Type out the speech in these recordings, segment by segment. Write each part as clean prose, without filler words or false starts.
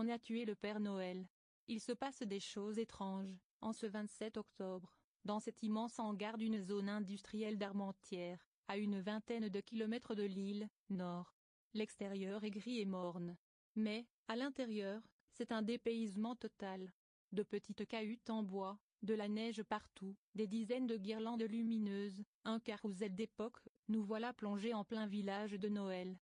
On a tué le Père Noël. Il se passe des choses étranges, en ce 27 octobre, dans cet immense hangar d'une zone industrielle d'Armentières, à une vingtaine de kilomètres de Lille, Nord. L'extérieur est gris et morne. Mais, à l'intérieur, c'est un dépaysement total. De petites cahutes en bois, de la neige partout, des dizaines de guirlandes lumineuses, un carrousel d'époque, nous voilà plongés en plein village de Noël.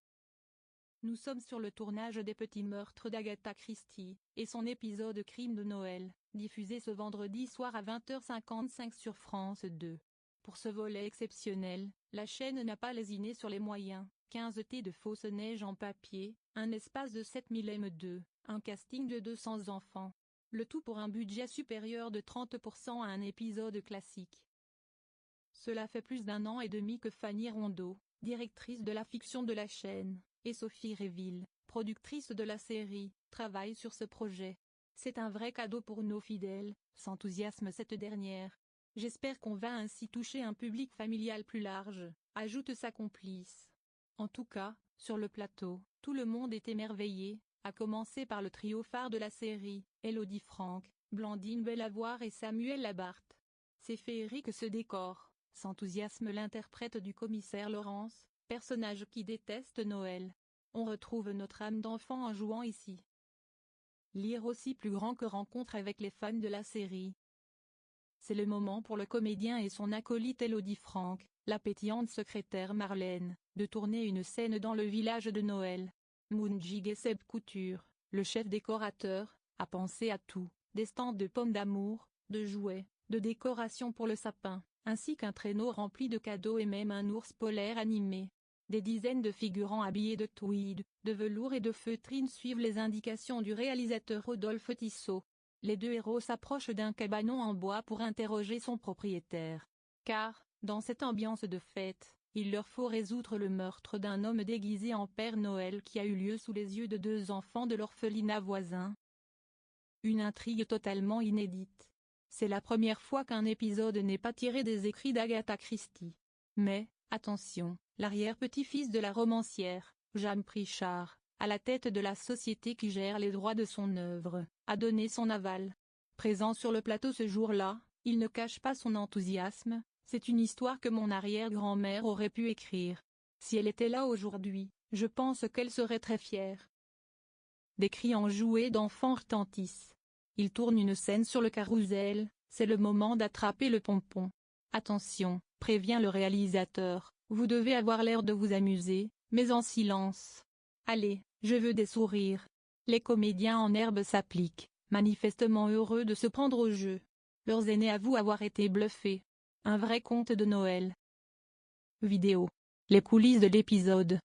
Nous sommes sur le tournage des Petits Meurtres d'Agatha Christie, et son épisode Crime de Noël, diffusé ce vendredi soir à 20h55 sur France 2. Pour ce volet exceptionnel, la chaîne n'a pas lésiné sur les moyens, 15 T de fausse neige en papier, un espace de 7000 m2, un casting de 200 enfants. Le tout pour un budget supérieur de 30% à un épisode classique. Cela fait plus d'1 an et demi que Fanny Rondeau, directrice de la fiction de la chaîne, et Sophie Réville, productrice de la série, travaillent sur ce projet. C'est un vrai cadeau pour nos fidèles, s'enthousiasme cette dernière. J'espère qu'on va ainsi toucher un public familial plus large, ajoute sa complice. En tout cas, sur le plateau, tout le monde est émerveillé, à commencer par le trio phare de la série, Élodie Franck, Blandine Bellavoir et Samuel Labarthe. C'est féerique ce décor, s'enthousiasme l'interprète du commissaire Laurence, personnage qui déteste Noël. On retrouve notre âme d'enfant en jouant ici. Lire aussi plus grand que rencontre avec les fans de la série. C'est le moment pour le comédien et son acolyte Élodie Franck, la pétillante secrétaire Marlène, de tourner une scène dans le village de Noël. Mounjig et Seb Couture, le chef décorateur, a pensé à tout, des stands de pommes d'amour, de jouets, de décorations pour le sapin, ainsi qu'un traîneau rempli de cadeaux et même un ours polaire animé. Des dizaines de figurants habillés de tweed, de velours et de feutrine suivent les indications du réalisateur Rodolphe Tissot. Les deux héros s'approchent d'un cabanon en bois pour interroger son propriétaire. Car, dans cette ambiance de fête, il leur faut résoudre le meurtre d'un homme déguisé en Père Noël qui a eu lieu sous les yeux de 2 enfants de l'orphelinat voisin. Une intrigue totalement inédite. C'est la première fois qu'un épisode n'est pas tiré des écrits d'Agatha Christie. Mais, attention, l'arrière-petit-fils de la romancière, Jeanne Pritchard, à la tête de la société qui gère les droits de son œuvre, a donné son aval. Présent sur le plateau ce jour-là, il ne cache pas son enthousiasme. C'est une histoire que mon arrière-grand-mère aurait pu écrire. Si elle était là aujourd'hui, je pense qu'elle serait très fière. Des cris enjoués d'enfants retentissent. Il tourne une scène sur le carrousel, c'est le moment d'attraper le pompon. Attention, prévient le réalisateur, vous devez avoir l'air de vous amuser, mais en silence. Allez, je veux des sourires. Les comédiens en herbe s'appliquent, manifestement heureux de se prendre au jeu. Leurs aînés avouent avoir été bluffés. Un vrai conte de Noël. Vidéo. Les coulisses de l'épisode.